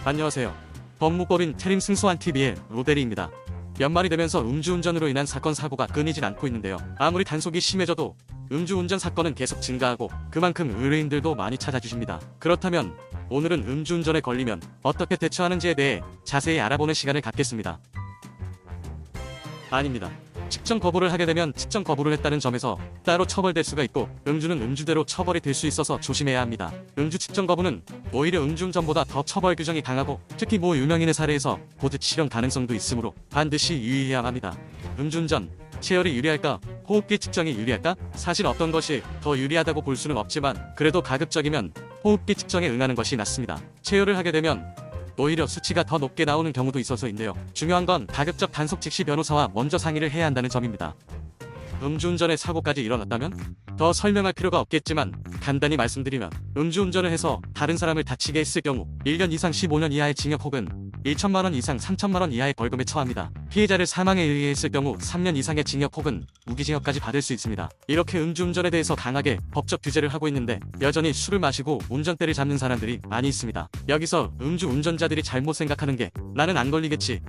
안녕하세요. 법무법인 태림 승소한 TV의 로데리입니다. 연말이 되면서 음주운전으로 인한 사건 사고가 끊이질 않고 있는데요. 아무리 단속이 심해져도 음주운전 사건은 계속 증가하고 그만큼 의뢰인들도 많이 찾아주십니다. 그렇다면 오늘은 음주운전에 걸리면 어떻게 대처하는지에 대해 자세히 알아보는 시간을 갖겠습니다. 아닙니다. 측정 거부를 하게 되면 측정 거부를 했다는 점에서 따로 처벌될 수가 있고 음주는 음주대로 처벌이 될 수 있어서 조심해야 합니다. 음주 측정 거부는 오히려 음주운전보다 더 처벌 규정이 강하고 특히 모 유명인의 사례에서 보드 실형 가능성도 있으므로 반드시 유의해야 합니다. 음주운전, 체열이 유리할까? 호흡기 측정이 유리할까? 사실 어떤 것이 더 유리하다고 볼 수는 없지만 그래도 가급적이면 호흡기 측정에 응하는 것이 낫습니다. 체열을 하게 되면 오히려 수치가 더 높게 나오는 경우도 있어서인데요. 중요한 건 가급적 단속 직시 변호사와 먼저 상의를 해야 한다는 점입니다. 음주운전에 사고까지 일어났다면? 더 설명할 필요가 없겠지만 간단히 말씀드리면 음주운전을 해서 다른 사람을 다치게 했을 경우 1년 이상 15년 이하의 징역 혹은 1천만 원 이상 3천만 원 이하의 벌금에 처합니다. 피해자를 사망에 의해 했을 경우 3년 이상의 징역 혹은 무기징역까지 받을 수 있습니다. 이렇게 음주운전에 대해서 강하게 법적 규제를 하고 있는데 여전히 술을 마시고 운전대를 잡는 사람들이 많이 있습니다. 여기서 음주운전자들이 잘못 생각하는 게 나는 안 걸리겠지,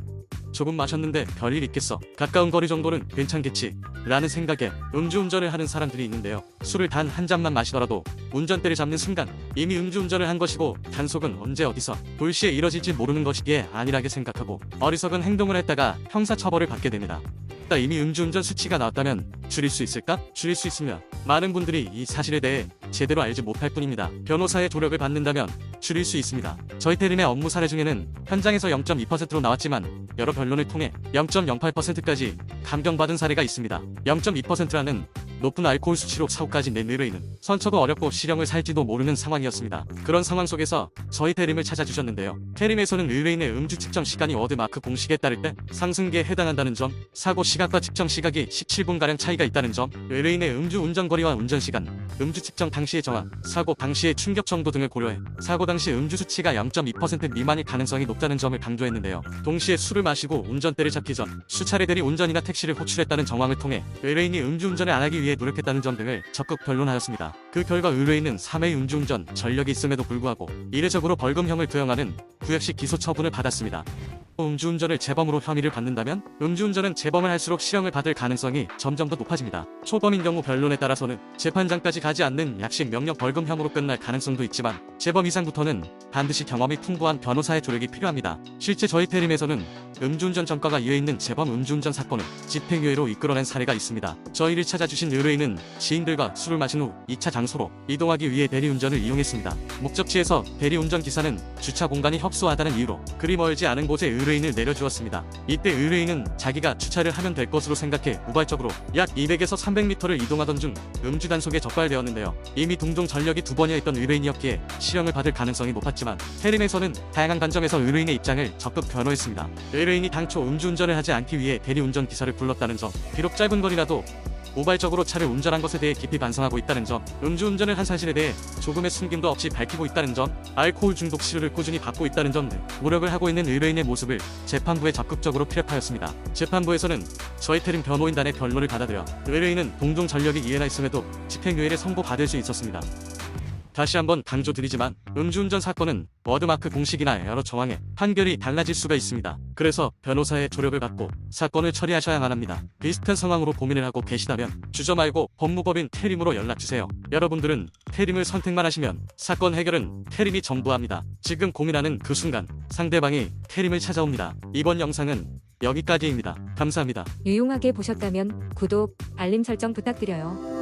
조금 마셨는데 별일 있겠어, 가까운 거리 정도는 괜찮겠지 라는 생각에 음주운전을 하는 사람들이 있는데요. 술을 단 한 잔만 마시더라도 운전대를 잡는 순간 이미 음주운전을 한 것이고 단속은 언제 어디서 불시에 이뤄질지 모르는 것이기에 안일하게 생각하고 어리석은 행동을 했다가 형사처벌을 받게 됩니다. 이미 음주운전 수치가 나왔다면 줄일 수 있을까? 줄일 수 있으며 많은 분들이 이 사실에 대해 제대로 알지 못할 뿐입니다. 변호사의 조력을 받는다면 줄일 수 있습니다. 저희 태림의 업무 사례 중에는 현장에서 0.2%로 나왔지만 여러 변론을 통해 0.08%까지 감경받은 사례가 있습니다. 0.2%라는 높은 알코올 수치로 사고까지 낸 의뢰인은 선처도 어렵고 실형을 살지도 모르는 상황이었습니다. 그런 상황 속에서 저희 태림을 찾아주셨는데요. 태림에서는 의뢰인의 음주 측정 시간이 워드마크 공식에 따를 때 상승기에 해당한다는 점, 사고 시각과 측정 시각이 17분가량 차이가 있다는 점, 의뢰인의 음주 운전거리와 운전시간, 음주 측정 당시의 정황, 사고 당시의 충격 정도 등을 고려해 사고 당시 음주 수치가 0.2% 미만일 가능성이 높다는 점을 강조했는데요. 동시에 술을 마시고 운전대를 잡기 전 수차례 대리 운전이나 택시를 호출했다는 정황을 통해 의뢰인이 음주운전을 안 하기 위해 노력했다는 점 등을 적극 변론하였습니다. 그 결과 의뢰인은 3회 음주운전 전력이 있음에도 불구하고 이례적으로 벌금형을 부형하는 구역식 기소 처분을 받았습니다. 음주운전을 재범으로 혐의를 받는다면 음주운전은 재범을 할수록 실형을 받을 가능성이 점점 더 높아집니다. 초범인 경우 변론에 따라서는 재판장까지 가지 않는 약식 명령 벌금형으로 끝날 가능성도 있지만 재범 이상부터는 반드시 경험이 풍부한 변호사의 조력이 필요합니다. 실제 저희 태림에서는 음주운전 전과가 이어있는 재범 음주운전 사건을 집행유예로 이끌어낸 사례가 있습니다. 저희를 찾아주신 의뢰인은 지인들과 술을 마신 후 2차 장소로 이동하기 위해 대리운전을 이용했습니다. 목적지에서 대리운전 기사는 주차 공간이 협소하다는 이유로 그리 멀지 않은 곳에 의뢰인을 내려주었습니다. 이때 의뢰인은 자기가 주차를 하면 될 것으로 생각해 우발적으로 약 200에서 300m를 이동하던 중 음주 단속에 적발되었는데요. 이미 동종 전력이 2번이나 있던 의뢰인이었기에 실형을 받을 가능성이 높았지만 태림에서는 다양한 관점에서 의뢰인의 입장을 적극 변호했습니다. 의뢰인이 당초 음주운전을 하지 않기 위해 대리운전 기사를 불렀다는 점, 비록 짧은 거리라도 우발적으로 차를 운전한 것에 대해 깊이 반성하고 있다는 점, 음주운전을 한 사실에 대해 조금의 숨김도 없이 밝히고 있다는 점, 알코올 중독 치료를 꾸준히 받고 있다는 점 등 노력을 하고 있는 의뢰인의 모습을 재판부에 적극적으로 피력하였습니다. 재판부에서는 저희 태림 변호인단의 변론을 받아들여 의뢰인은 동종 전력이 이해나 있음에도 집행유예를 선고받을 수 있었습니다. 다시 한번 강조드리지만 음주운전 사건은 워드마크 공식이나 여러 정황에 판결이 달라질 수가 있습니다. 그래서 변호사의 조력을 받고 사건을 처리하셔야만 합니다. 비슷한 상황으로 고민을 하고 계시다면 주저 말고 법무법인 태림으로 연락주세요. 여러분들은 태림을 선택만 하시면 사건 해결은 태림이 전부합니다. 지금 고민하는 그 순간 상대방이 태림을 찾아옵니다. 이번 영상은 여기까지입니다. 감사합니다. 유용하게 보셨다면 구독, 알림 설정 부탁드려요.